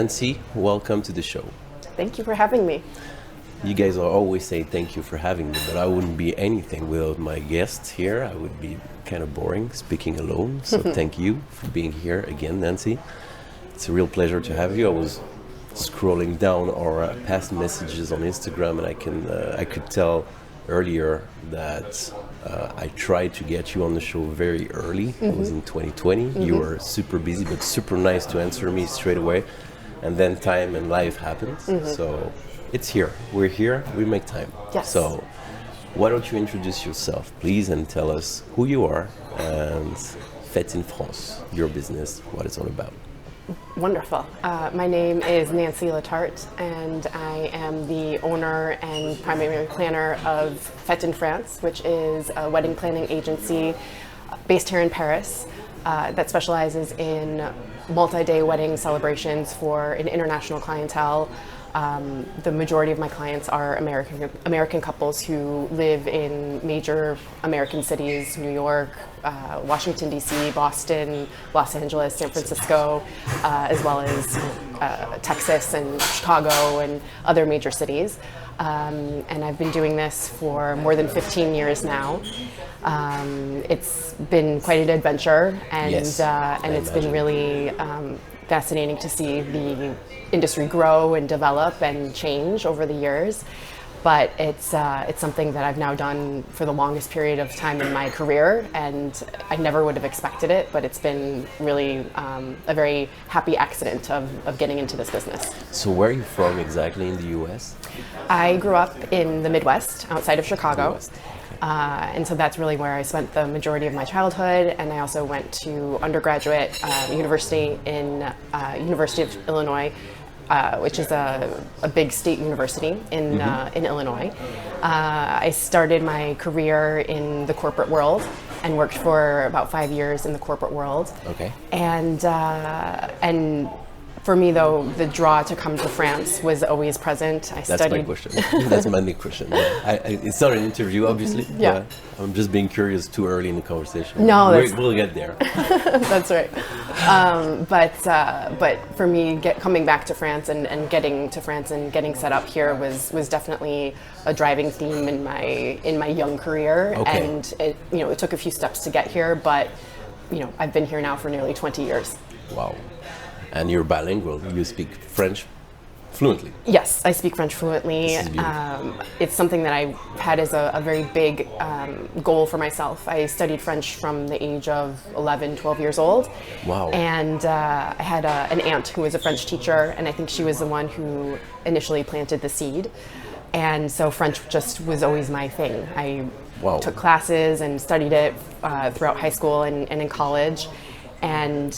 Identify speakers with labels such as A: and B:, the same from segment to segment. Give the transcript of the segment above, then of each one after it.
A: Nancy, welcome to the show.
B: Thank you for having me.
A: You guys are always saying thank you for having me, but I wouldn't be anything without my guests here. I would be kind of boring speaking alone. So thank you for being here again, Nancy. It's a real pleasure to have you. I was scrolling down our past messages on Instagram, and I could tell earlier that I tried to get you on the show very early. It was in 2020. You were super busy, but super nice to answer me straight away. And then time and life happens. So it's here. We're here. We make time.
B: Yes.
A: So why don't you introduce yourself, please, and tell us who you are and Fête in France, your business, what it's all about.
B: Wonderful. My name is Nancy LaTart, and I am the owner and primary planner of Fête in France, which is a wedding planning agency based here in Paris that specializes in multi-day wedding celebrations for an international clientele. The majority of my clients are American couples who live in major American cities: New York, Washington D.C., Boston, Los Angeles, San Francisco, as well as Texas and Chicago and other major cities. And I've been doing this for more than 15 years now. It's been quite an adventure, and it's been really fascinating to see the industry grow and develop and change over the years. But it's something that I've now done for the longest period of time in my career, and I never would have expected it, but it's been really a very happy accident of getting into this business.
A: So where are you from exactly in the U.S.?
B: I grew up in the Midwest, outside of Chicago. And so that's really where I spent the majority of my childhood. And I also went to undergraduate university in University of Illinois, which is a big state university in Illinois. I started my career in the corporate world and worked for about 5 years in the corporate world. Okay. And for me, though, the draw to come to France was always present.
A: That's my question. That's my next question. Yeah. It's not an interview, obviously.
B: Yeah.
A: I'm just being curious too early in the conversation.
B: No,
A: we'll get there.
B: That's right. But for me, coming back to France and getting to France and getting set up here was definitely a driving theme in my young career. Okay. And it took a few steps to get here, but I've been here now for nearly 20 years.
A: Wow. And you're bilingual. You speak French fluently.
B: Yes, I speak French fluently. It's something that I had as a very big goal for myself. I studied French from the age of 11, 12 years old. Wow. And I had an aunt who was a French teacher, and I think she was the one who initially planted the seed. And so French just was always my thing. I took classes and studied it throughout high school and in college. And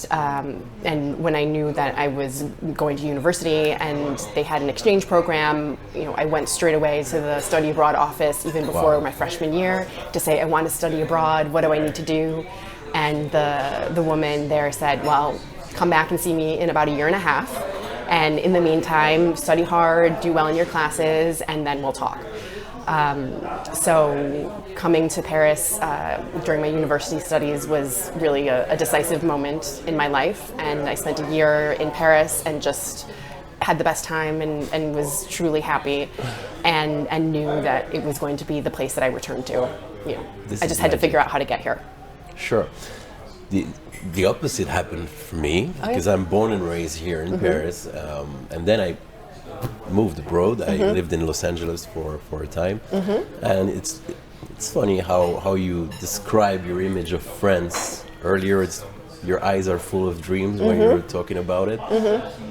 B: when I knew that I was going to university and they had an exchange program, I went straight away to the study abroad office even before my freshman year to say, I want to study abroad. What do I need to do? And the woman there said, well, come back and see me in about a year and a half. And in the meantime, study hard, do well in your classes, and then we'll talk. So coming to Paris during my university studies was really a decisive moment in my life, and I spent a year in Paris and just had the best time and was truly happy and knew that it was going to be the place that I returned to. I just had to figure out how to get here.
A: Sure. The opposite happened for me because I'm born and raised here in Paris, and then I moved abroad. I lived in Los Angeles for a time, and it's funny how you describe your image of France earlier. Your eyes are full of dreams when you were talking about it.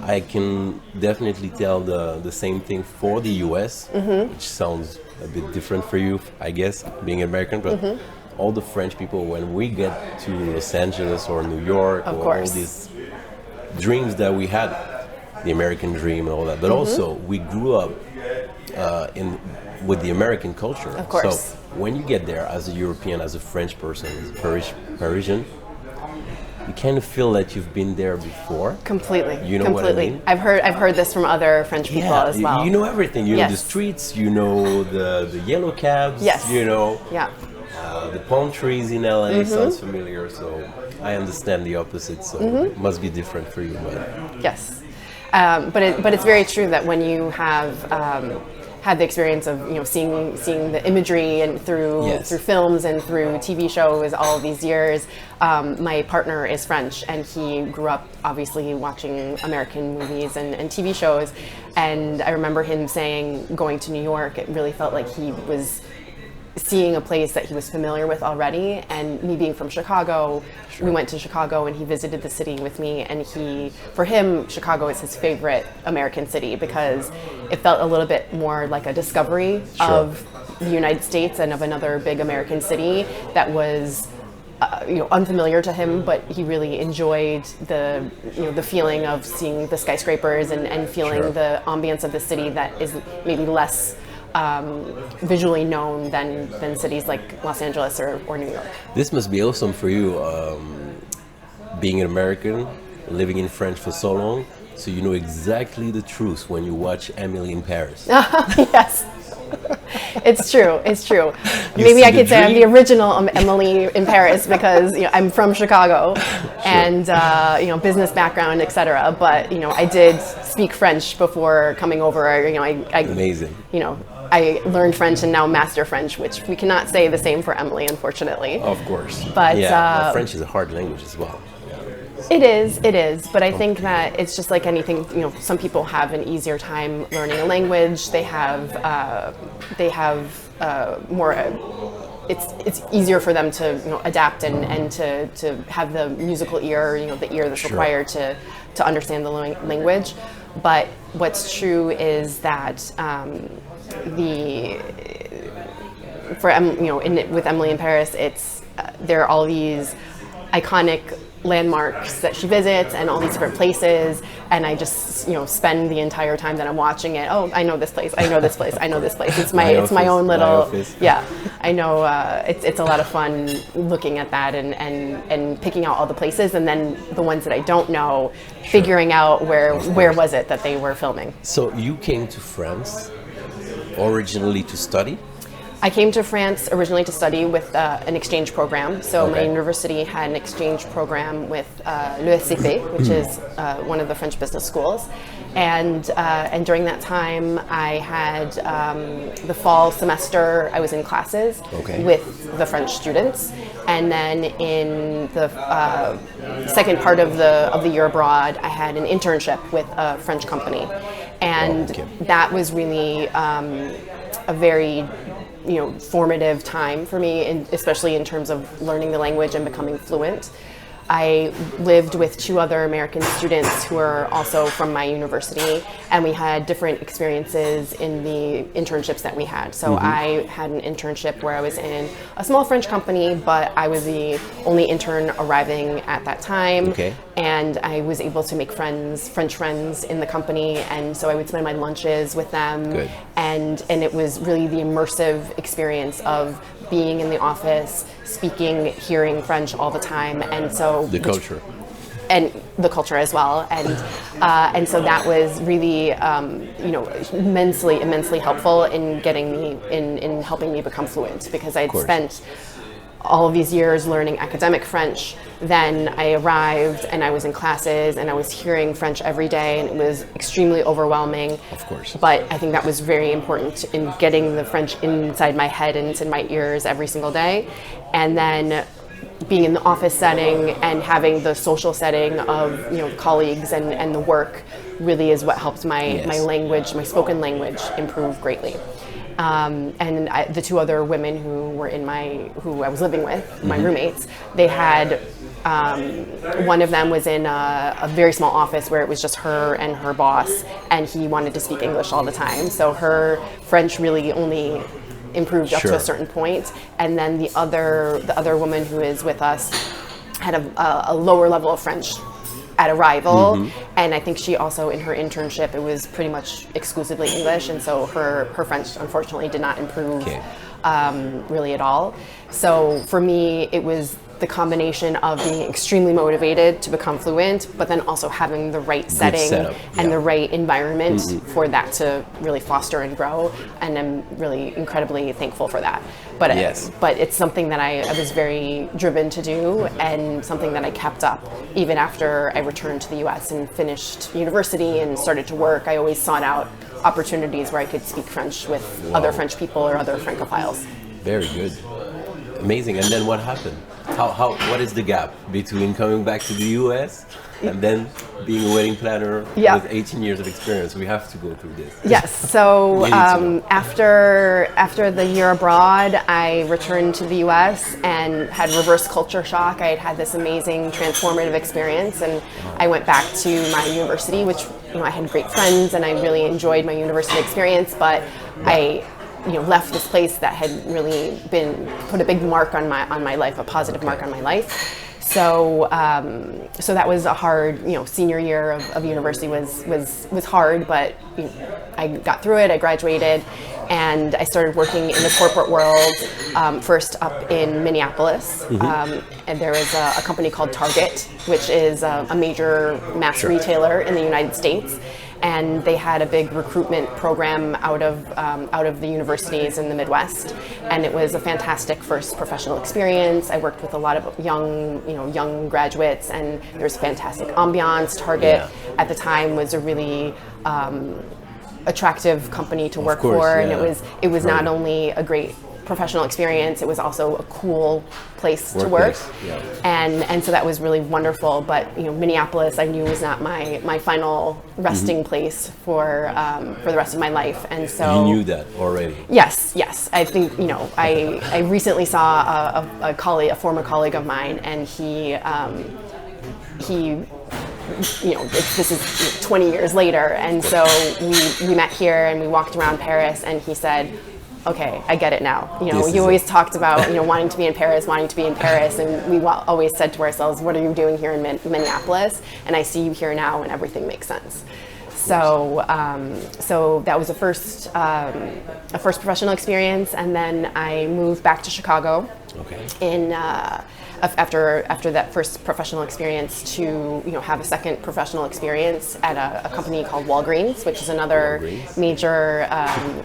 A: I can definitely tell the same thing for the US, which sounds a bit different for you, I guess, being American, but all the French people, when we get to Los Angeles or New York, or all these dreams that we had, the American dream and all that, but also we grew up with the American culture.
B: Of course.
A: So when you get there as a European, as a French person, as a Parisian, you kind of feel that you've been there before.
B: Completely.
A: You know what I mean?
B: I've heard this from other French people as well.
A: You know everything. You know the streets. You know the yellow cabs.
B: Yes.
A: You know the palm trees in LA. Sounds familiar. So I understand the opposite. So it must be different for you, but
B: yes. But it's very true that when you have had the experience of seeing the imagery and through films and through TV shows all of these years. My partner is French, and he grew up obviously watching American movies and TV shows. And I remember him saying, going to New York, it really felt like he was seeing a place that he was familiar with already. And me being from Chicago, we went to Chicago and he visited the city with me, and for him, Chicago is his favorite American city because it felt a little bit more like a discovery of the United States and of another big American city that was unfamiliar to him, but he really enjoyed the feeling of seeing the skyscrapers and feeling the ambience of the city that is maybe less visually known than cities like Los Angeles or New York.
A: This must be awesome for you, being an American, living in France for so long, so you know exactly the truth when you watch Emily in Paris.
B: Yes. It's true. Maybe I could say I'm the original Emily in Paris because I'm from Chicago, and business background, etc. But I did speak French before coming over.
A: Amazing.
B: I learned French and now master French, which we cannot say the same for Emily, unfortunately.
A: Of course.
B: But
A: French is a hard language as well.
B: It is. But I think that it's just like anything. Some people have an easier time learning a language. They have more. It's easier for them to adapt and to have the musical ear, the ear that's required to understand the language. But what's true is that with Emily in Paris, there are all these iconic landmarks that she visits and all these different places, and I just spend the entire time that I'm watching it. Oh, I know this place. I know this place. I know this place. It's my own little I know. It's a lot of fun looking at that and picking out all the places, and then the ones that I don't know, figuring out where was it that they were filming.
A: So you came to France originally to study?
B: I came to France originally to study with an exchange program. So my university had an exchange program with l'ESCP, which is one of the French business schools. And during that time, I had the fall semester, I was in classes with the French students. And then in the second part of the year abroad, I had an internship with a French company. And that was really a very formative time for me, especially in terms of learning the language and becoming fluent. I lived with two other American students who are also from my university, and we had different experiences in the internships that we had. So I had an internship where I was in a small French company, but I was the only intern arriving at that time. And I was able to make French friends in the company, and so I would spend my lunches with them. And it was really the immersive experience of being in the office, speaking, hearing French all the time, and so
A: the culture
B: as well, and so that was really immensely helpful in getting me in helping me become fluent, because I'd spent all of these years learning academic French. Then I arrived and I was in classes and I was hearing French every day, and it was extremely overwhelming.
A: Of course.
B: But I think that was very important in getting the French inside my head and in my ears every single day. And then being in the office setting and having the social setting of colleagues and the work really is what helped my language, my spoken language, improve greatly. And the two other women who I was living with, my roommates, they had, one of them was in a very small office where it was just her and her boss, and he wanted to speak English all the time. So her French really only improved up to a certain point. And then the other woman who is with us had a lower level of French at arrival, and I think she also, in her internship, it was pretty much exclusively English, and so her French unfortunately did not improve really at all. So for me, it was the combination of being extremely motivated to become fluent, but then also having the right setting
A: setup,
B: and
A: yeah.
B: the right environment for that to really foster and grow. And I'm really incredibly thankful for that. But
A: Yes.
B: but it's something that I was very driven to do, and something that I kept up even after I returned to the US and finished university and started to work. I always sought out opportunities where I could speak French with other French people or other Francophiles.
A: Very good. Amazing. And then what happened? What is the gap between coming back to the US and then being a wedding planner
B: Yeah.
A: with 18 years of experience? We have to go through this.
B: Yes. So
A: We need to know.
B: after the year abroad, I returned to the U.S. and had reverse culture shock. I had this amazing transformative experience, and I went back to my university, which I had great friends, and I really enjoyed my university experience. But I left this place that had really put a big mark on my life, a positive mark on my life. So so that was a hard, senior year of university was hard, but I got through it. I graduated, and I started working in the corporate world. First up in Minneapolis, and there is a company called Target, which is a major mass retailer in the United States. And they had a big recruitment program out of the universities in the Midwest, and it was a fantastic first professional experience. I worked with a lot of young graduates, and there was fantastic ambiance. Target at the time was a really attractive company to work for, and it was not only a great professional experience, it was also a cool place to work. And so that was really wonderful. But Minneapolis, I knew was not my final resting place for the rest of my life. And so
A: you knew that already.
B: Yes. I think I recently saw a former colleague of mine, and he this is 20 years later, and so we met here and we walked around Paris, and he said, okay, I get it now. You always talked about wanting to be in Paris, and we always said to ourselves, what are you doing here in Minneapolis? And I see you here now, and everything makes sense. So so that was a first professional experience, and then I moved back to Chicago. In after that first professional experience to have a second professional experience at a company called Walgreens, which is another major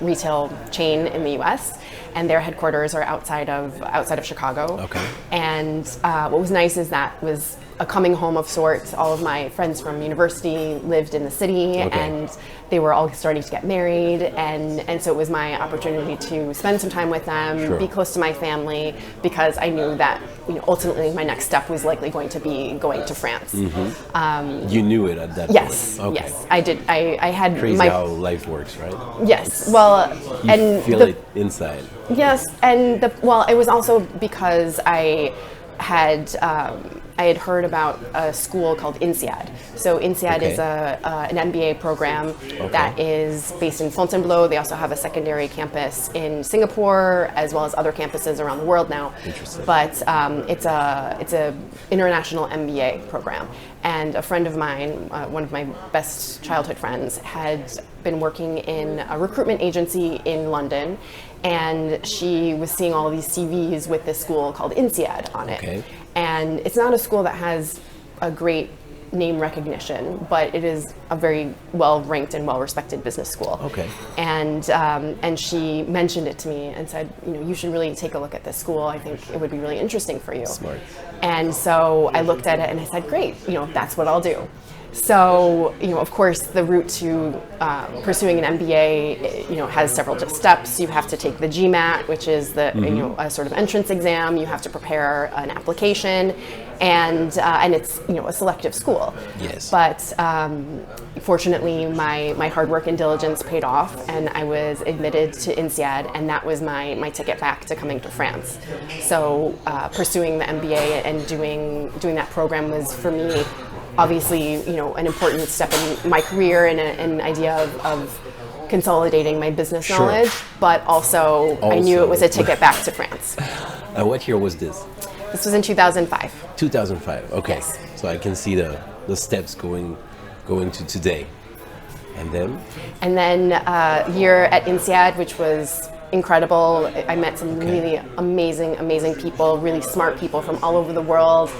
B: retail chain in the U.S. and their headquarters are outside of Chicago. And what was nice is that was a coming home of sorts. All of my friends from university lived in the city, and they were all starting to get married, and so it was my opportunity to spend some time with them, be close to my family, because I knew that ultimately my next step was likely going to be going to France.
A: You knew it at that
B: yes,
A: point.
B: Yes, I did. I had
A: crazy how life works, right?
B: Yes, well,
A: you
B: and
A: feel it inside.
B: Yes, and it was also because I had heard about a school called INSEAD. So INSEAD is an MBA program that is based in Fontainebleau. They also have a secondary campus in Singapore, as well as other campuses around the world now.
A: Interesting.
B: But it's a international MBA program. And a friend of mine, one of my best childhood friends, had been working in a recruitment agency in London, and she was seeing all these CVs with this school called INSEAD on it. And it's not a school that has a great name recognition, but it is a very well-ranked and well-respected business school. And she mentioned it to me and said, you should really take a look at this school. I think it would be really interesting for you.
A: Smart.
B: And so I looked at it and I said, great, that's what I'll do. So, of course, the route to pursuing an MBA, has several steps. You have to take the GMAT, which is the a sort of entrance exam. You have to prepare an application, and it's a selective school.
A: Yes.
B: But fortunately, my hard work and diligence paid off, and I was admitted to INSEAD, and that was my ticket back to coming to France. So pursuing the MBA and doing that program was for me, obviously, an important step in my career and an idea of consolidating my business knowledge, but also I knew it was a ticket back to France.
A: What year was this?
B: This was in 2005.
A: 2005, okay.
B: Yes.
A: So I can see the steps going to today. And then?
B: And then a year at INSEAD, which was incredible. I met some really amazing people, really smart people from all over the world.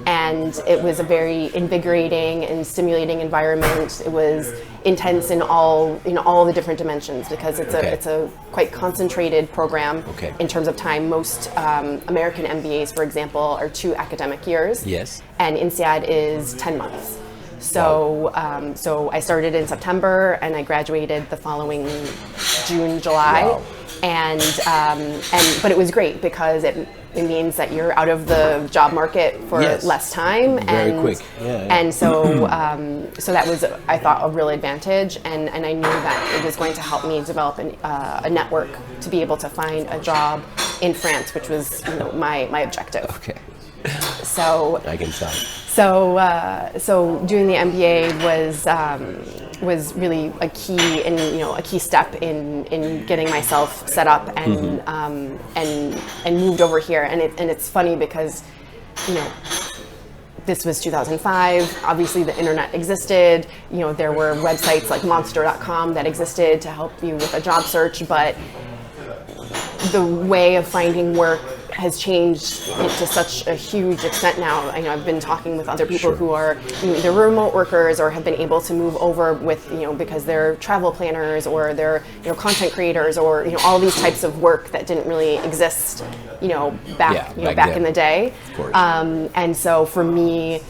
B: And it was a very invigorating and stimulating environment. It was intense in all the different dimensions because it's a quite concentrated program in terms of time. Most American MBAs, for example, are 2 academic years.
A: Yes.
B: And INSEAD is 10 months. So so I started in September and I graduated the following June, July.
A: Wow.
B: And but it was great because it means that you're out of the job market for less time.
A: Very quick.
B: And so so that was, I thought, a real advantage. And I knew that it was going to help me develop a network to be able to find a job in France, which was my objective.
A: Okay.
B: So
A: I can tell.
B: So doing the MBA was really a key a key step in getting myself set up and and moved over here. And it's funny because this was 2005. Obviously, the internet existed. There were websites like Monster.com that existed to help you with a job search, but the way of finding work has changed to such a huge extent now. I've been talking with other people who are either remote workers or have been able to move over with because they're travel planners or they're content creators or all these types of work that didn't really exist back in the day.
A: Of course.
B: And so for me,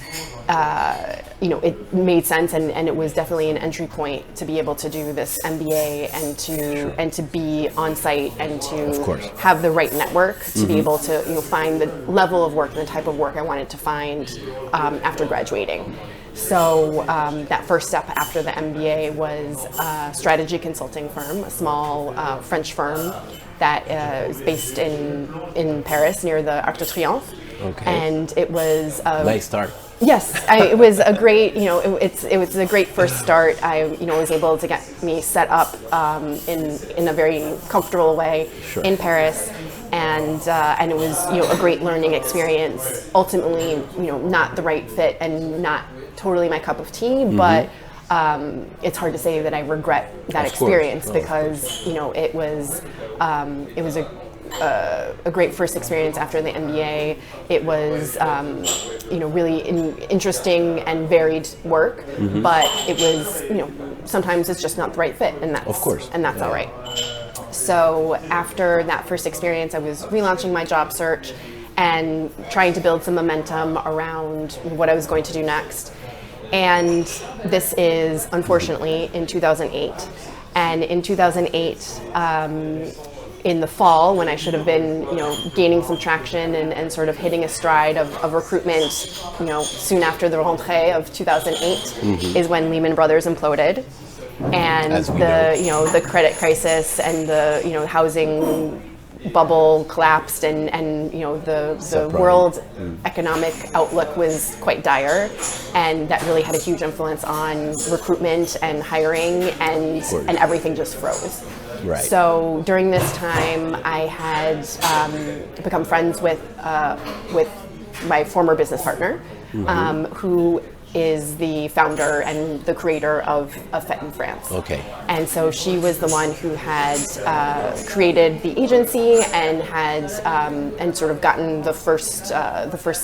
B: it made sense, and it was definitely an entry point to be able to do this MBA and to be on site and to have the right network to be able to find the level of work and the type of work I wanted to find after graduating. So that first step after the MBA was a strategy consulting firm, a small French firm that is based in Paris near the Arc de Triomphe.
A: Okay.
B: And it was a
A: nice start.
B: Yes, it was a great, it was a great first start. I, was able to get me set up in a very comfortable way in Paris, and it was, a great learning experience. Ultimately, not the right fit and not totally my cup of tea, but it's hard to say that I regret that experience because, it was a great first experience after the MBA. It was, really interesting and varied work, but it was, sometimes it's just not the right fit, and that's all right. So after that first experience, I was relaunching my job search and trying to build some momentum around what I was going to do next. And this is, unfortunately, in 2008. And in 2008, in the fall, when I should have been, gaining some traction and sort of hitting a stride of recruitment, soon after the rentrée of 2008, is when Lehman Brothers imploded, and the credit crisis and the housing bubble collapsed, and the world economic outlook was quite dire, and that really had a huge influence on recruitment and hiring, and everything just froze.
A: Right.
B: So during this time, I had become friends with my former business partner, who is the founder and the creator of Fête in France.
A: Okay.
B: And so she was the one who had created the agency and had and sort of gotten the first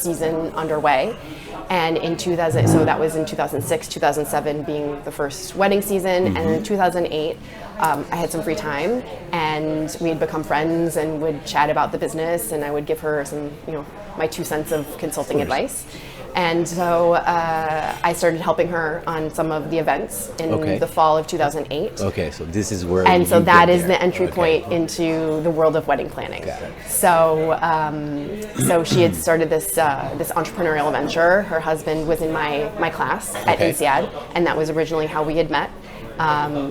B: season underway. And in 2000, so that was in 2006, 2007 being the first wedding season, and in 2008, I had some free time, and we had become friends and would chat about the business, and I would give her some, my 2 cents of consulting advice. And so I started helping her on some of the events in the fall of 2008.
A: Okay, so this is where.
B: And so that is the entry point into the world of wedding planning.
A: Got it.
B: So, so she had started this this entrepreneurial venture. Her husband was in my class at INSEAD, and that was originally how we had met.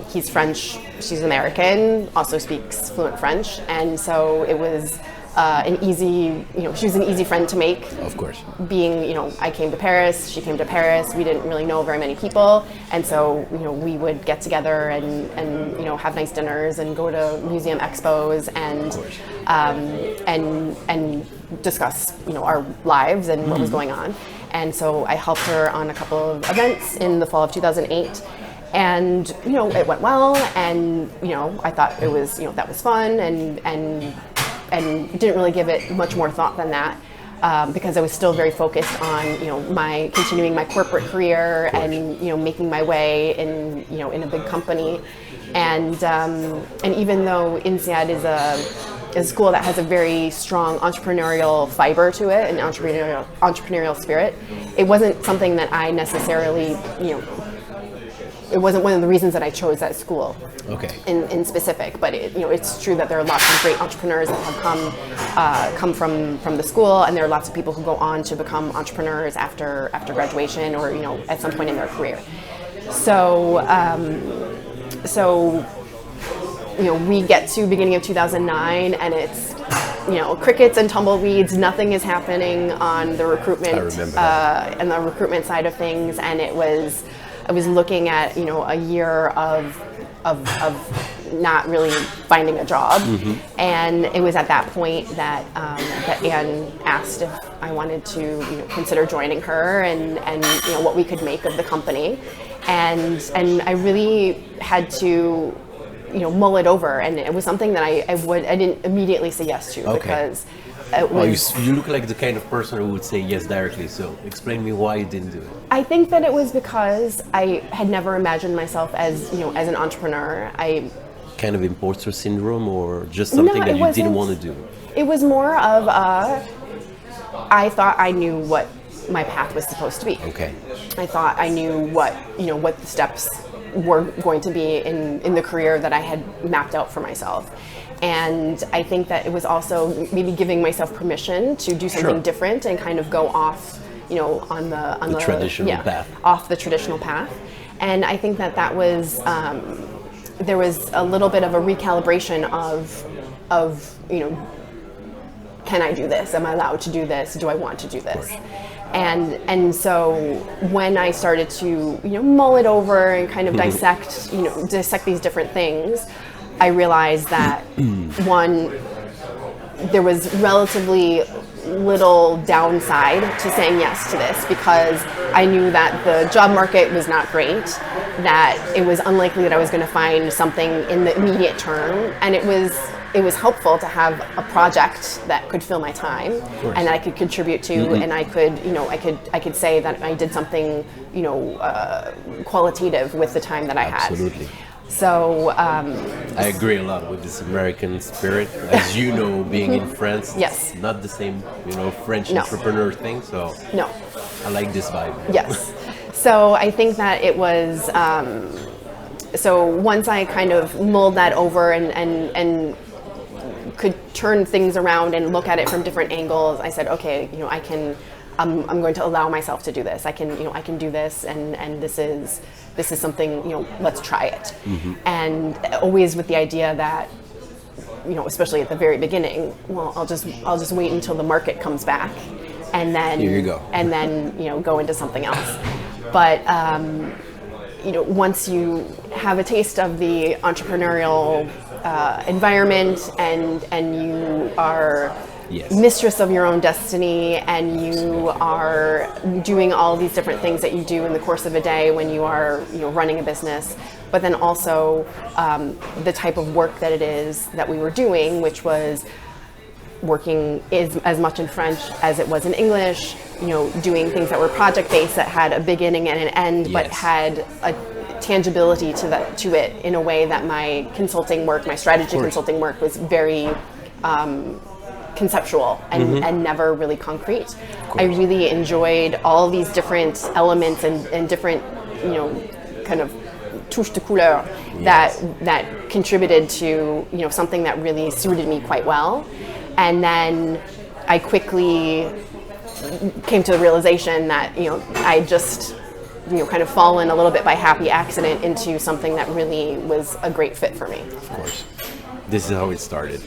B: He's French, she's American, also speaks fluent French, and so it was an easy, she was an easy friend to make.
A: Of course.
B: Being, I came to Paris, she came to Paris, we didn't really know very many people, and so, we would get together and have nice dinners and go to museum expos and discuss, our lives and what was going on. And so I helped her on a couple of events in the fall of 2008. And it went well, and I thought it was that was fun, and didn't really give it much more thought than that. Because I was still very focused on, my continuing my corporate career and, making my way in a big company. And even though INSEAD is a school that has a very strong entrepreneurial fiber to it and entrepreneurial spirit, it wasn't something that I necessarily, it wasn't one of the reasons that I chose that school.
A: Okay.
B: In specific, but it's true that there are lots of great entrepreneurs that have come from the school, and there are lots of people who go on to become entrepreneurs after graduation or at some point in their career. So we get to beginning of 2009, and it's crickets and tumbleweeds. Nothing is happening on the recruitment and the recruitment side of things, and I was looking at a year of not really finding a job, and it was at that point that Anne asked if I wanted to consider joining her and what we could make of the company, and I really had to mull it over, and it was something that I didn't immediately say yes to because.
A: You look like the kind of person who would say yes directly, so explain me why you didn't do it.
B: I think that it was because I had never imagined myself as an entrepreneur.
A: Kind of imposter syndrome, or just something that you didn't want to do?
B: It was more of I thought I knew what my path was supposed to be.
A: Okay.
B: I thought I knew what the steps were going to be in the career that I had mapped out for myself. And I think that it was also maybe giving myself permission to do something different and kind of go off, on the
A: traditional path.
B: Off the traditional path. And I think that was there was a little bit of a recalibration of can I do this? Am I allowed to do this? Do I want to do this? And so when I started to mull it over and kind of dissect these different things, I realized that one, there was relatively little downside to saying yes to this, because I knew that the job market was not great, that it was unlikely that I was going to find something in the immediate term, and it was helpful to have a project that could fill my time and that I could contribute to, and I could say that I did something qualitative with the time that I had.
A: Absolutely.
B: So
A: I agree a lot with this American spirit. As you know, being in France, it's not the same, French entrepreneur thing. So I like this vibe.
B: Yes. So I think that it was. So once I kind of mulled that over and could turn things around and look at it from different angles, I said, okay, I can. I'm going to allow myself to do this. I can do this, and this is something, let's try it. And always with the idea that, especially at the very beginning, well, I'll just wait until the market comes back, and then
A: here you go.
B: And then go into something else. But once you have a taste of the entrepreneurial environment, and you are mistress of your own destiny, and you are doing all these different things that you do in the course of a day when you are running a business, but then also the type of work that it is that we were doing, which was working as much in French as it was in English, doing things that were project-based, that had a beginning and an end, but had a tangibility to it in a way that my consulting work, my strategy consulting work, was very conceptual and never really concrete. I really enjoyed all these different elements and different, kind of touche de couleur that contributed to, something that really suited me quite well. And then I quickly came to the realization that, I just, kind of fallen a little bit by happy accident into something that really was a great fit for me.
A: Of course. This is how it started.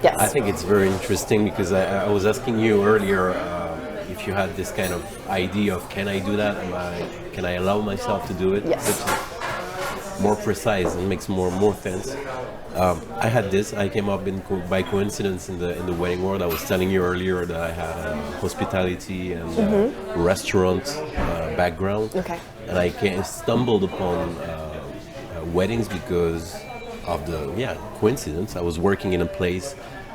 B: Yes.
A: I think it's very interesting, because I was asking you earlier if you had this kind of idea of, can I do that? Can I allow myself to do it?
B: Yes.
A: Which is more precise and makes more sense. I had this. I came up by coincidence in the wedding world. I was telling you earlier that I had a hospitality and restaurant background.
B: Okay.
A: And I stumbled upon weddings because of the coincidence. I was working in a place,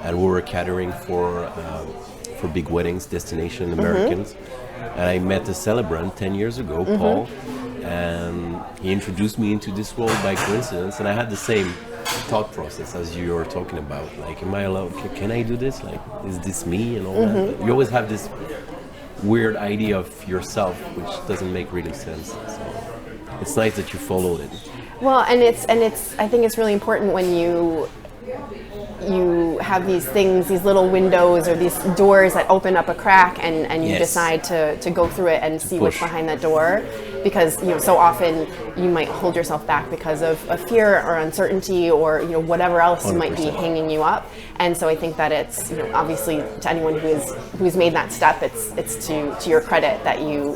A: and we were catering for big weddings, destination Americans. And I met a celebrant 10 years ago, Paul, and he introduced me into this role by coincidence. And I had the same thought process as you were talking about. Like, am I allowed? Can I do this? Like, is this me? And all that. But you always have this weird idea of yourself, which doesn't make really sense. So it's nice that you followed it.
B: Well, and it's I think it's really important when you have these things, these little windows or these doors that open up a crack, and you decide to go through it and see what's behind that door, because so often you might hold yourself back because of fear or uncertainty or whatever else 100%. Might be hanging you up. And so I think that it's obviously, to anyone who's made that step, it's to your credit that you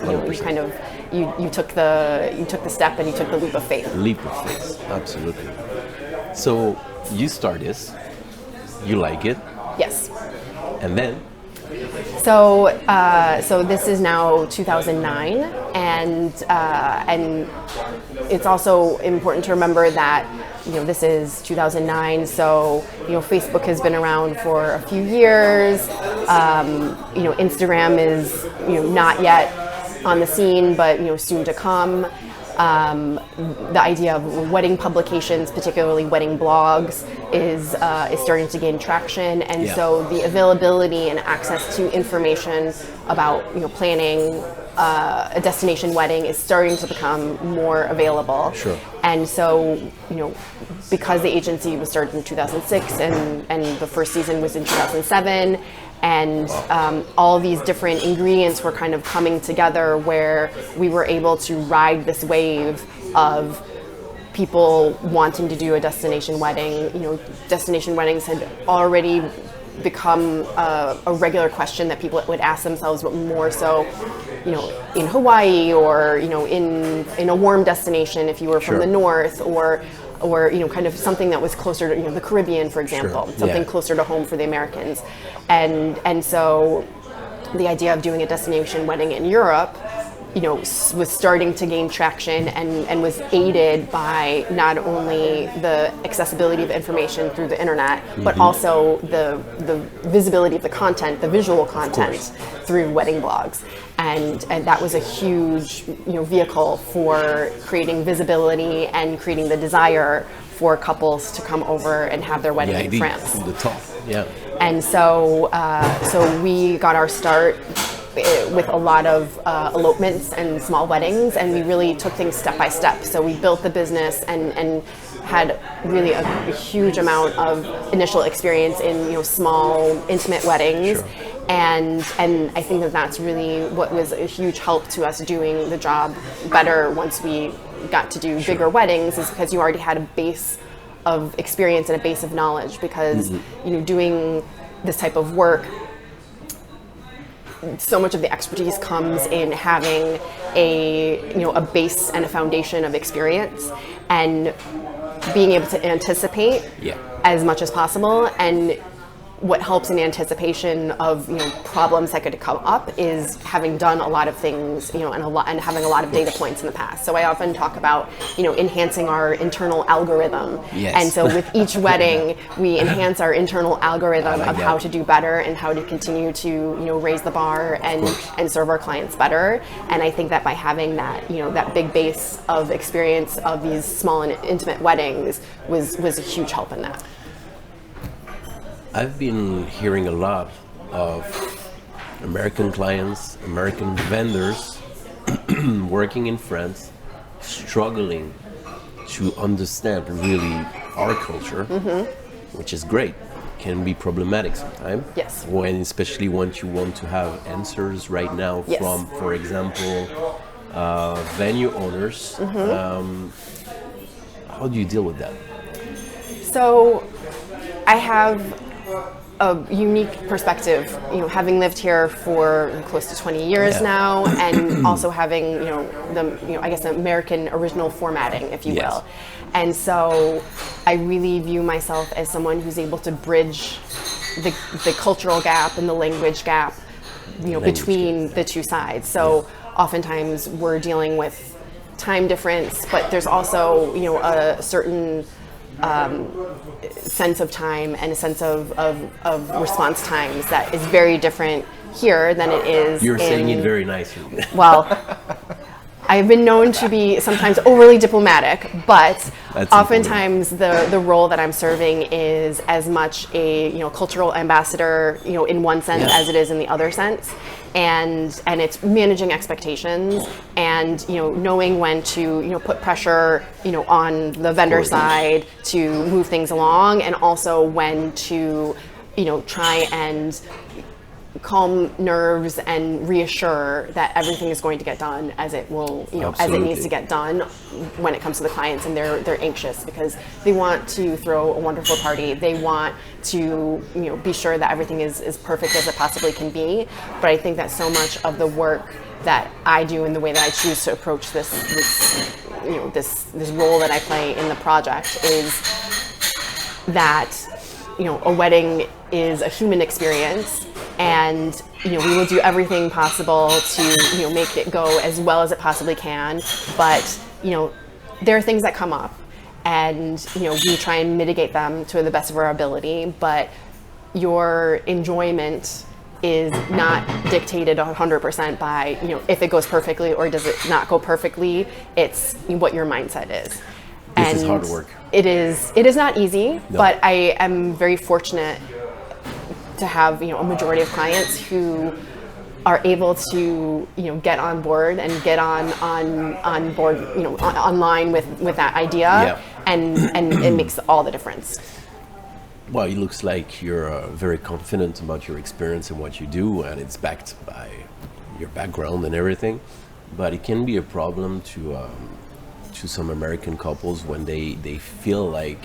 B: took the step and you took the leap of faith.
A: Leap of faith, absolutely. So you start this. You like it?
B: Yes.
A: And then?
B: So this is now 2009, and it's also important to remember that this is 2009. So Facebook has been around for a few years. Instagram is not yet on the scene, but soon to come. The idea of wedding publications, particularly wedding blogs, is starting to gain traction, and so the availability and access to information about planning a destination wedding is starting to become more available.
A: Sure.
B: And so because the agency was started in 2006 and the first season was in 2007. And all these different ingredients were kind of coming together, where we were able to ride this wave of people wanting to do a destination wedding. Destination weddings had already become a regular question that people would ask themselves, but more so, in Hawaii or in a warm destination if you were from the north, or kind of something that was closer to the Caribbean, for example, something closer to home for the Americans, and so the idea of doing a destination wedding in Europe, was starting to gain traction and was aided by not only the accessibility of information through the internet, but also the visibility of the content, the visual content through wedding blogs. And that was a huge vehicle for creating visibility and creating the desire for couples to come over and have their wedding in France.
A: From the top, yeah.
B: And so we got our start with a lot of elopements and small weddings, and we really took things step by step. So we built the business and had really a huge amount of initial experience in small, intimate weddings.
A: Sure.
B: And I think that's really what was a huge help to us doing the job better once we got to do bigger weddings, is because you already had a base of experience and a base of knowledge, because doing this type of work, so much of the expertise comes in having a base and a foundation of experience, and being able to anticipate as much as possible. And what helps in anticipation of problems that could come up is having done a lot of things, and having a lot of data points in the past. So I often talk about enhancing our internal algorithm.
A: Yes.
B: And so with each wedding, we enhance our internal algorithm of how to do better and how to continue to raise the bar and serve our clients better. And I think that by having that that big base of experience of these small and intimate weddings was a huge help in that.
A: I've been hearing a lot of American clients, American vendors working in France, struggling to understand really our culture, which is great. Can be problematic sometimes.
B: Yes.
A: Especially when you want to have answers right now from, for example, venue owners. How do you deal with that?
B: So I have a unique perspective, having lived here for close to 20 years now, and also having, the American original formatting, if you will. And so I really view myself as someone who's able to bridge the cultural gap and the language gap, between the two sides. So oftentimes we're dealing with time difference, but there's also, you know, a certain sense of time and a sense of response times that is very different here than it is.
A: You're saying it very nicely.
B: Well, I've been known to be sometimes overly diplomatic, but oftentimes the role that I'm serving is as much a, you know, cultural ambassador, you know, in one sense as it is in the other sense. And it's managing expectations and, you know, knowing when to, you know, put pressure, you know, on the vendor side to move things along, and also when to, you know, try and calm nerves and reassure that everything is going to get done as it will, you know, as it needs to get done when it comes to the clients. And they're anxious because they want to throw a wonderful party. They want to, you know, be sure that everything is perfect as it possibly can be. But I think that so much of the work that I do and the way that I choose to approach this you know, this role that I play in the project is that, you know, a wedding is a human experience. And, you know, we will do everything possible to, you know, make it go as well as it possibly can. But, you know, there are things that come up, and, you know, we try and mitigate them to the best of our ability. But your enjoyment is not dictated 100% by, you know, if it goes perfectly or does it not go perfectly. It's what your mindset is.
A: This is hard work.
B: It is not easy, but I am very fortunate to have, you know, a majority of clients who are able to, you know, get on board and get on board, you know, online with that idea, and it makes all the difference.
A: Well, it looks like you're very confident about your experience and what you do, and it's backed by your background and everything. But it can be a problem to some American couples when they feel like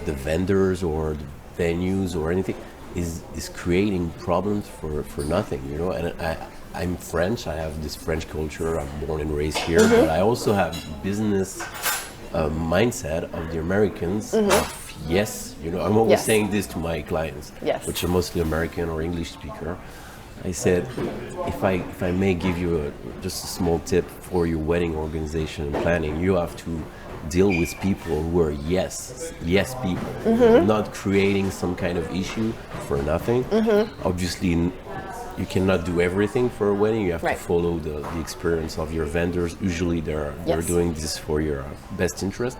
A: the vendors or the venues or anything is creating problems for nothing, you know. And I'm French. I have this French culture. I'm born and raised here, but I also have business mindset of the Americans. Of yes, you know. I'm always saying this to my clients, which are mostly American or English speaker. I said, if I may give you just a small tip for your wedding organization and planning, you have to deal with people who are yes people, not creating some kind of issue for nothing. Obviously, you cannot do everything for a wedding. You have to follow the experience of your vendors. Usually, they're doing this for your best interest.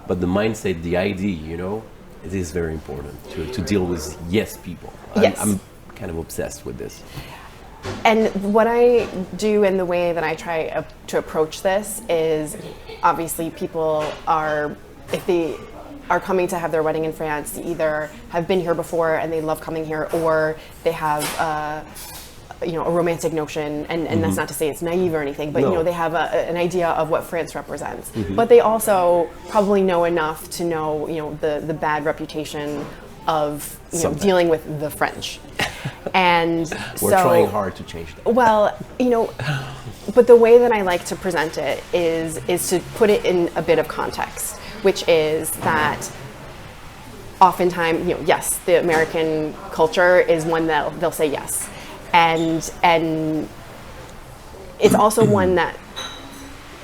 A: But the mindset, the idea, you know, it is very important to deal with yes people. I'm kind of obsessed with this.
B: And what I do and the way that I try to approach this is, obviously people are, if they are coming to have their wedding in France, they either have been here before and they love coming here, or they have you know, a romantic notion, and that's not to say it's naive or anything, but you know, they have an idea of what France represents. But they also probably know enough to know, you know, the bad reputation of, you know, dealing with the French. And
A: we're trying hard to change that.
B: Well, you know, but the way that I like to present it is to put it in a bit of context, which is that oftentimes, you know, yes, the American culture is one that they'll say yes, and it's also one that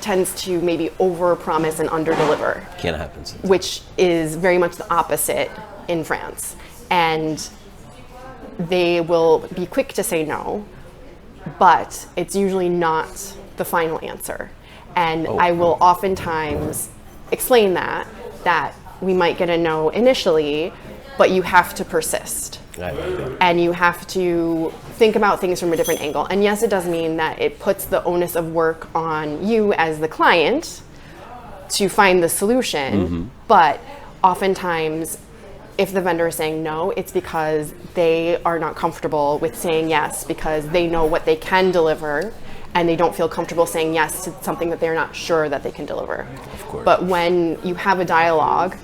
B: tends to maybe overpromise and underdeliver.
A: Can happen sometimes. Which
B: is very much the opposite in France, and they will be quick to say no, but it's usually not the final answer. And I will oftentimes explain that we might get a no initially, but you have to persist.
A: I like that.
B: And you have to think about things from a different angle. And yes, it does mean that it puts the onus of work on you as the client to find the solution, but oftentimes, if the vendor is saying no, it's because they are not comfortable with saying yes, because they know what they can deliver and they don't feel comfortable saying yes to something that they're not sure that they can deliver.
A: Of course.
B: But when you have a dialogue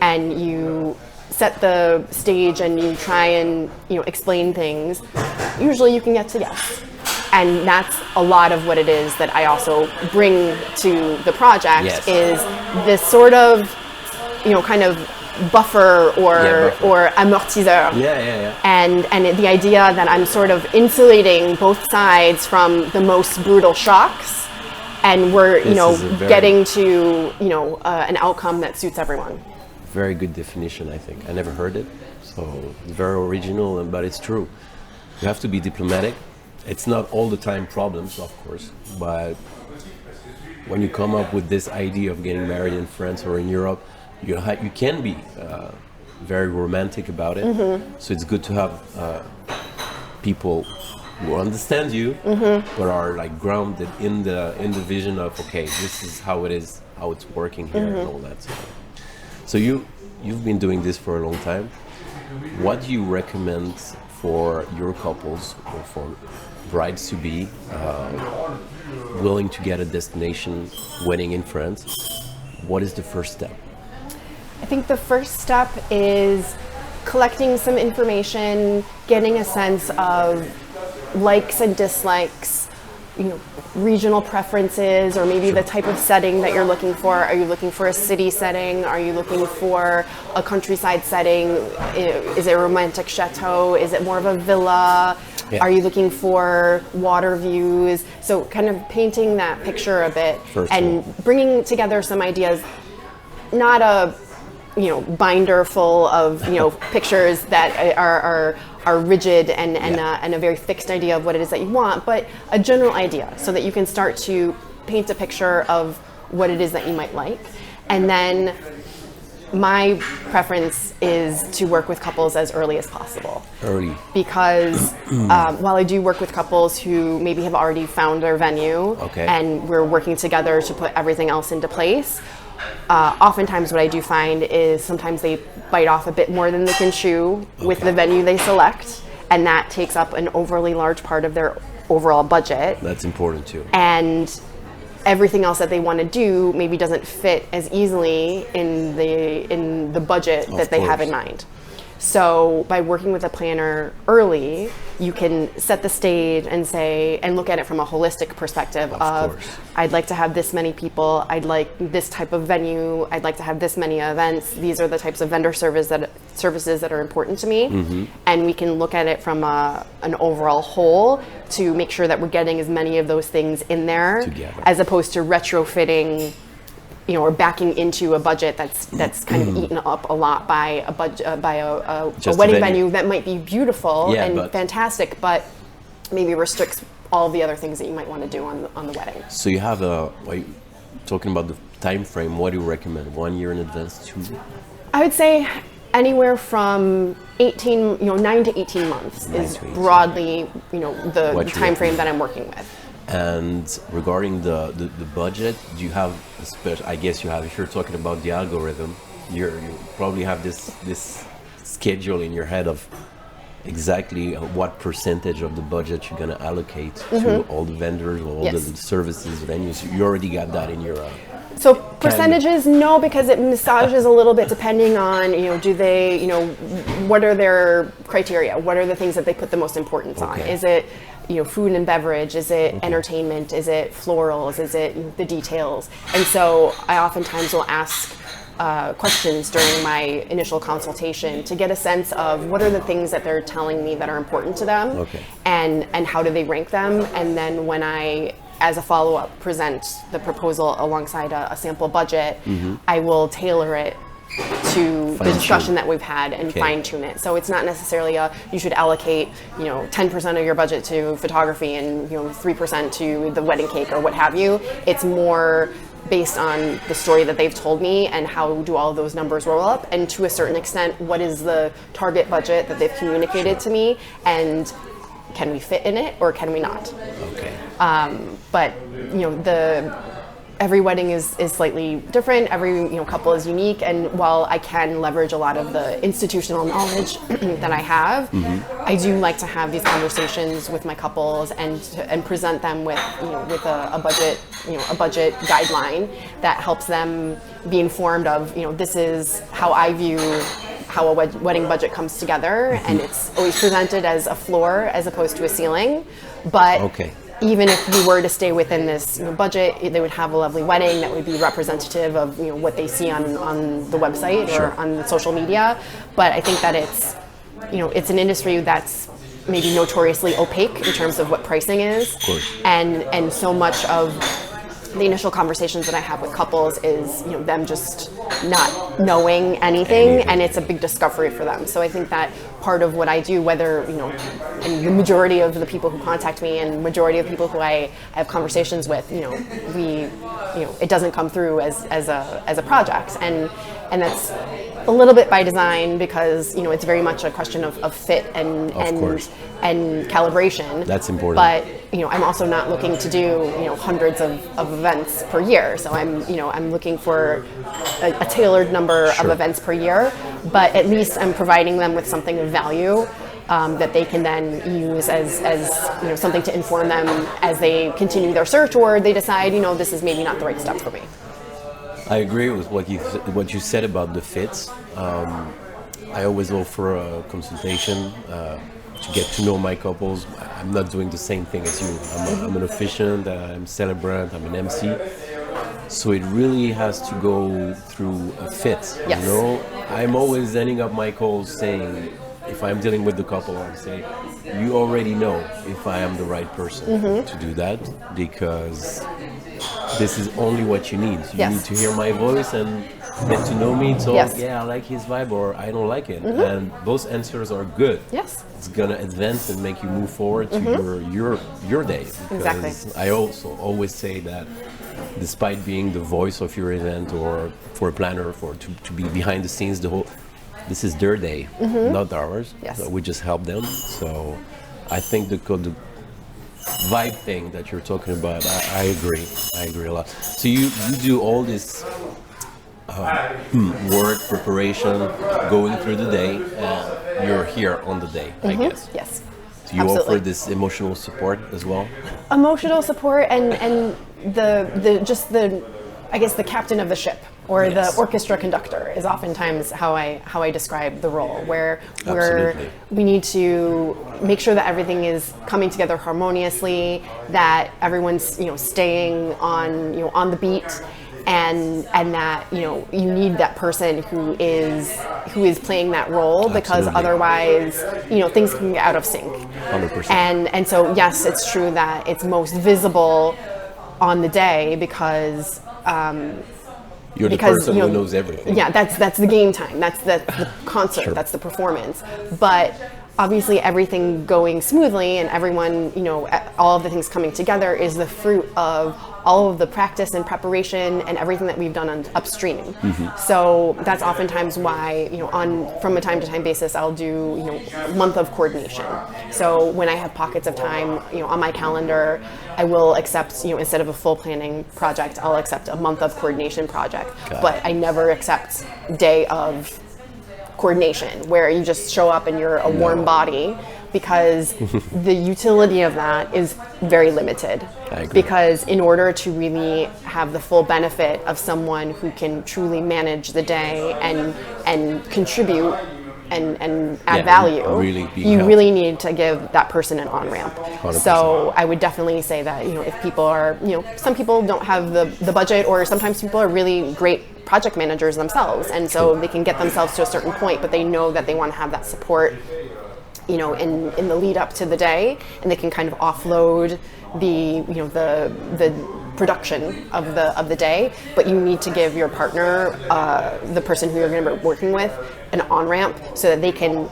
B: and you set the stage and you try and, you know, explain things, usually you can get to yes. And that's a lot of what it is that I also bring to the project, is this sort of, you know, kind of buffer
A: buffer.
B: or amortisseur.
A: Yeah.
B: And the idea that I'm sort of insulating both sides from the most brutal shocks, and we're getting to an outcome that suits everyone.
A: Very good definition, I think. I never heard it, so very original, but it's true. You have to be diplomatic. It's not all the time problems, of course, but when you come up with this idea of getting married in France or in Europe, you can be very romantic about it. So it's good to have people who understand you, but are like grounded in the vision of, okay, this is how it is, how it's working here, and all that. So you've been doing this for a long time. What do you recommend for your couples or for brides to be willing to get a destination wedding in France? What is the first step?
B: I think the first step is collecting some information, getting a sense of likes and dislikes, regional preferences, or maybe the type of setting that you're looking for. Are you looking for a city setting? Are you looking for a countryside setting? Is it a romantic château? Is it more of a villa? Yeah. Are you looking for water views? So kind of painting that picture a bit and bringing together some ideas, not a binder full of pictures that are rigid and a very fixed idea of what it is that you want, but a general idea so that you can start to paint a picture of what it is that you might like. And then my preference is to work with couples as early as possible.
A: Early.
B: Because while I do work with couples who maybe have already found their venue and we're working together to put everything else into place, oftentimes what I do find is sometimes they bite off a bit more than they can chew with the venue they select, and that takes up an overly large part of their overall budget.
A: That's important too.
B: And everything else that they want to do maybe doesn't fit as easily in the budget that they have in mind. So by working with a planner early, you can set the stage and look at it from a holistic perspective of I'd like to have this many people, I'd like this type of venue, I'd like to have this many events, these are the types of vendor services that are important to me. And we can look at it from an overall whole to make sure that we're getting as many of those things in there together, as opposed to retrofitting or backing into a budget that's kind of eaten up a lot by a wedding venue that might be beautiful and fantastic, but maybe restricts all the other things that you might want to do on the wedding.
A: So you have talking about the time frame. What do you recommend? 1 year in advance, 2?
B: I would say anywhere from 9 to 18 months is broadly the time frame that I'm working with.
A: And regarding the budget, do you have a special? I guess you have. If you're talking about the algorithm, you probably have this schedule in your head of exactly what percentage of the budget you're going to allocate to all the vendors, all the services, venues. You already got that in your.
B: So percentages, no, because it massages a little bit depending on do they what are their criteria? What are the things that they put the most importance on? Is it food and beverage? Is it entertainment? Is it florals? Is it the details? And so I oftentimes will ask questions during my initial consultation to get a sense of what are the things that they're telling me that are important to them, and how do they rank them. And then when I, as a follow-up, present the proposal alongside a sample budget, I will tailor it to the discussion that we've had and fine-tune it. So it's not necessarily you should allocate 10% of your budget to photography and 3% to the wedding cake or what have you. It's more based on the story that they've told me and how do all of those numbers roll up, and to a certain extent what is the target budget that they've communicated to me, and can we fit in it or can we not? But every wedding is slightly different. Every couple is unique, and while I can leverage a lot of the institutional knowledge that I have, I do like to have these conversations with my couples and present them with a budget guideline that helps them be informed of this is how I view how a wedding budget comes together, and it's always presented as a floor as opposed to a ceiling, but even if we were to stay within this budget, they would have a lovely wedding that would be representative of what they see on the website or on social media. But I think that it's an industry that's maybe notoriously opaque in terms of what pricing is.
A: Of course.
B: And so much of the initial conversations that I have with couples is them just not knowing anything, and it's a big discovery for them. So I think that part of what I do, whether and the majority of the people who contact me and majority of people who I have conversations with, it doesn't come through as a project, and that's a little bit by design because it's very much a question of fit and calibration.
A: That's important.
B: But I'm also not looking to do hundreds of events per year. So I'm looking for a tailored number of events per year. But at least I'm providing them with something of value that they can then use as something to inform them as they continue their search, or they decide this is maybe not the right step for me.
A: I agree with what you said about the fits. I always offer a consultation to get to know my couples. I'm not doing the same thing as you. I'm an officiant, I'm a celebrant, I'm an MC. So it really has to go through a fit.
B: Yes.
A: I'm always ending up my calls saying, if I'm dealing with the couple, I'm saying, you already know if I am the right person to do that, because this is only what you need. You need to hear my voice and get to know me. So I like his vibe or I don't like it. And those answers are good.
B: Yes.
A: It's gonna advance and make you move forward to your day. Because
B: exactly.
A: I also always say that despite being the voice of your event or for a planner to be behind the scenes, this is their day, not ours.
B: Yes.
A: So we just help them. So I think the vibe thing that you're talking about, I agree a lot. So you do all this work preparation going through the day, and you're here on the day, I guess.
B: Yes.
A: Do you
B: Absolutely.
A: offer this emotional support as well?
B: Emotional support and the captain of the ship or the orchestra conductor is oftentimes how I describe the role, where we need to make sure that everything is coming together harmoniously, that everyone's staying on the beat, and that you need that person who is playing that role, because otherwise things can get out of sync.
A: 100%.
B: And so yes, it's true that it's most visible on the day because
A: you're the person who knows everything.
B: Yeah, that's the game time. That's the concert. That's the performance. But obviously, everything going smoothly and everyone, all of the things coming together is the fruit of all of the practice and preparation and everything that we've done upstream. So that's oftentimes why, from a time-to-time basis, I'll do, a month of coordination. So when I have pockets of time, on my calendar, I will accept, instead of a full planning project, I'll accept a month of coordination project. But I never accept day of coordination where you just show up and you're a warm body, because the utility of that is very limited.
A: I agree.
B: Because in order to really have the full benefit of someone who can truly manage the day and contribute and add value, really need to give that person an on-ramp.
A: 100%.
B: So I would definitely say that if people are, some people don't have the budget, or sometimes people are really great project managers themselves, and so they can get themselves to a certain point, but they know that they want to have that support in the lead up to the day, and they can kind of offload the production of the day. But you need to give your partner, the person who you're going to be working with, an on-ramp so that they can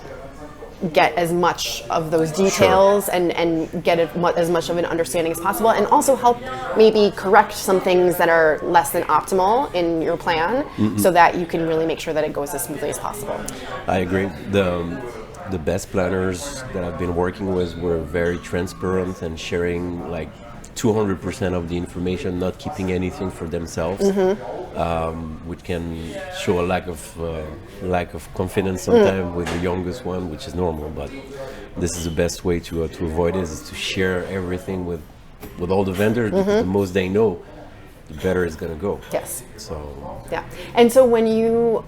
B: get as much of those details and get as much of an understanding as possible, and also help maybe correct some things that are less than optimal in your plan, so that you can really make sure that it goes as smoothly as possible.
A: I agree. The best planners that I've been working with were very transparent and sharing 200% of the information, not keeping anything for themselves, which can show a lack of confidence sometimes with the youngest one, which is normal. But this is the best way to avoid it, is to share everything with all the vendors, because the most they know, the better it's going to go.
B: Yes.
A: So
B: yeah. And so when you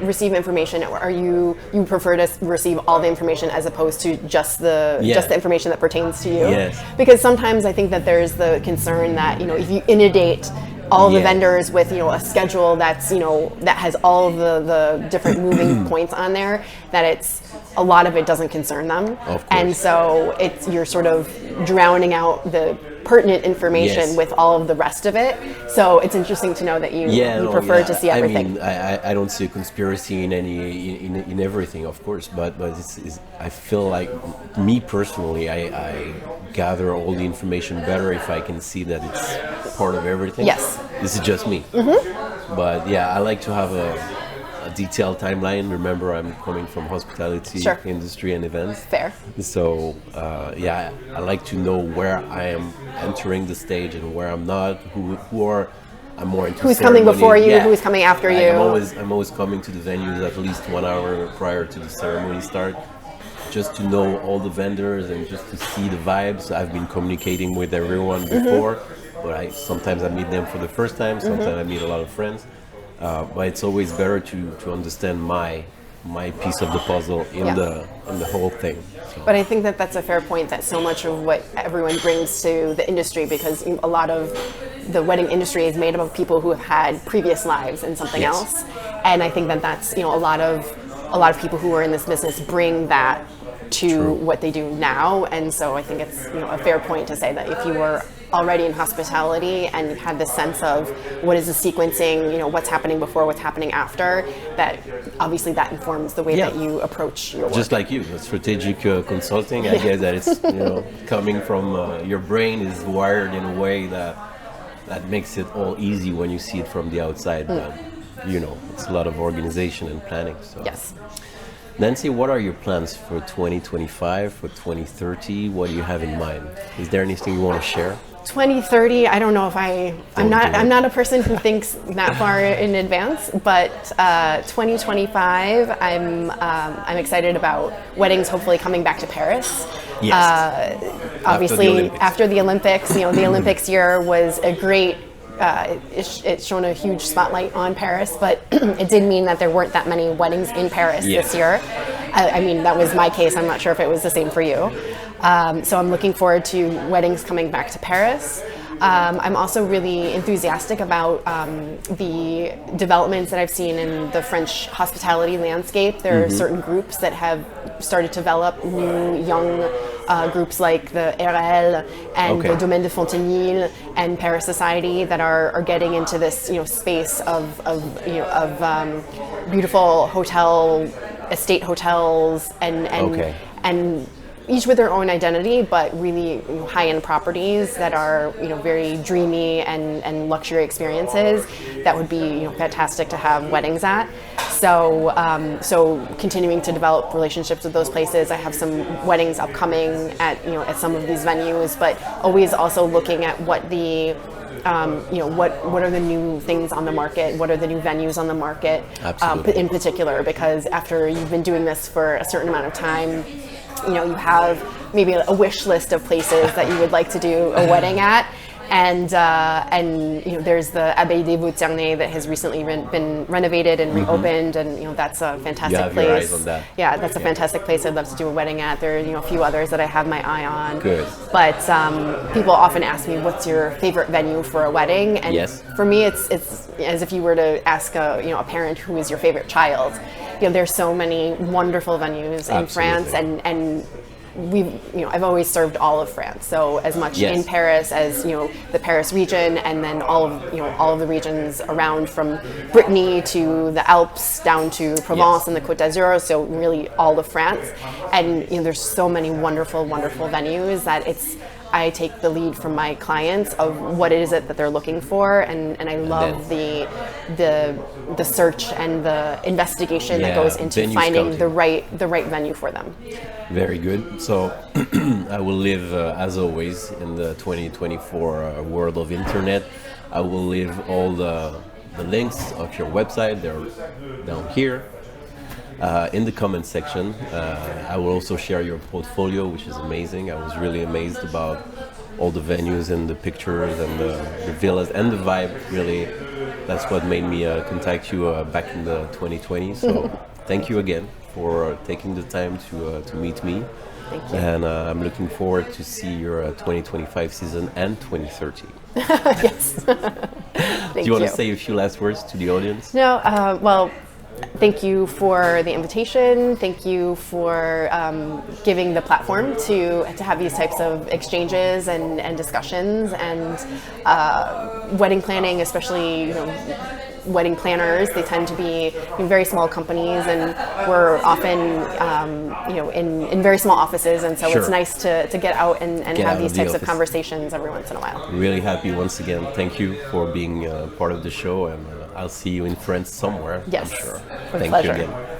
B: receive information, are you prefer to receive all the information as opposed to just the information that pertains to you?
A: Yes.
B: Because sometimes I think that there's the concern that, if you inundate all the vendors with, a schedule that's, that has all of the different moving points on there, that it's a lot of it doesn't concern them.
A: Of course.
B: And so you're sort of drowning out the pertinent information with all of the rest of it. So it's interesting to know that you prefer to see everything.
A: I don't see a conspiracy in in everything, of course, but I feel like, me personally, I gather all the information better if I can see that it's part of everything.
B: Yes.
A: This is just me. Mm-hmm. But yeah, I like to have a detailed timeline. Remember, I'm coming from hospitality industry and events.
B: Fair.
A: So I like to know where I am entering the stage and where I'm not. I'm more into
B: who's
A: ceremony.
B: Coming before you, who's coming after you.
A: I'm always coming to the venues at least 1 hour prior to the ceremony start, just to know all the vendors and just to see the vibes. I've been communicating with everyone before, but sometimes I meet them for the first time. Sometimes I meet a lot of friends. But it's always better to understand my piece of the puzzle in the whole thing. So.
B: But I think that that's a fair point, that so much of what everyone brings to the industry, because a lot of the wedding industry is made up of people who have had previous lives in something else, and I think that that's a lot of people who are in this business bring that to what they do now, and so I think it's a fair point to say that if you were already in hospitality and you had this sense of what is the sequencing, what's happening before, what's happening after, that obviously that informs the way that you approach your work.
A: Just like you, strategic consulting, I guess that it's coming from your brain is wired in a way that makes it all easy when you see it from the outside. But it's a lot of organization and planning. So.
B: Yes.
A: Nancy, what are your plans for 2025, for 2030? What do you have in mind? Is there anything you want to share?
B: 2030, I don't know if I'm not a person who thinks that far in advance, but 2025, I'm excited about weddings hopefully coming back to Paris.
A: Yes.
B: Obviously, after the Olympics, the Olympics year was a great. It's shown a huge spotlight on Paris, but it did mean that there weren't that many weddings in Paris this year. I mean, that was my case. I'm not sure if it was the same for you. So I'm looking forward to weddings coming back to Paris. I'm also really enthusiastic about the developments that I've seen in the French hospitality landscape. There are certain groups that have started to develop new young groups like the RL and the Domaine de Fontenille and Paris Society that are getting into this space of beautiful estate hotels and each with their own identity, but really high-end properties that are very dreamy and luxury experiences that would be fantastic to have weddings at. So continuing to develop relationships with those places. I have some weddings upcoming at some of these venues, but always also looking at what the what are the new things on the market? What are the new venues on the market? In particular, because after you've been doing this for a certain amount of time, you have maybe a wish list of places that you would like to do a wedding at, and there's the Abbaye des Vaux-Ternay that has recently been renovated and reopened, and that's a fantastic place.
A: You have your eyes on that.
B: Yeah, that's a fantastic place I'd love to do a wedding at. There are a few others that I have my eye on.
A: Good.
B: But people often ask me, what's your favorite venue for a wedding? And for me, it's as if you were to ask a parent, who is your favorite child. There's so many wonderful venues in France, and I've always served all of France. So as much in Paris as the Paris region, and then all of the regions around, from Brittany to the Alps down to Provence and the Côte d'Azur. So really all of France, and there's so many wonderful venues that I take the lead from my clients of what is it that they're looking for, and I love the search and the investigation that goes into finding the right venue for them.
A: Very good. So I will live as always in the 2024 world of internet. I will leave all the links of your website. They're down here. In the comment section. I will also share your portfolio, which is amazing. I was really amazed about all the venues and the pictures and the villas and the vibe. Really, that's what made me contact you back in the 2020. So thank you again for taking the time to meet me.
B: Thank you.
A: And I'm looking forward to see your 2025 season and 2030.
B: Yes.
A: Do you want to say a few last words to the audience?
B: No, well, thank you for the invitation. Thank you for giving the platform to have these types of exchanges and discussions, and wedding planning, especially, wedding planners, they tend to be very small companies, and we're often in very small offices, and so
A: Sure.
B: It's nice to get out and
A: Get
B: have
A: out
B: these
A: of the
B: types of
A: office.
B: conversations every once in a while.
A: Really happy once again. Thank you for being part of the show, and I'll see you in France somewhere.
B: Yes,
A: I'm sure.
B: with
A: Thank
B: pleasure.
A: you again.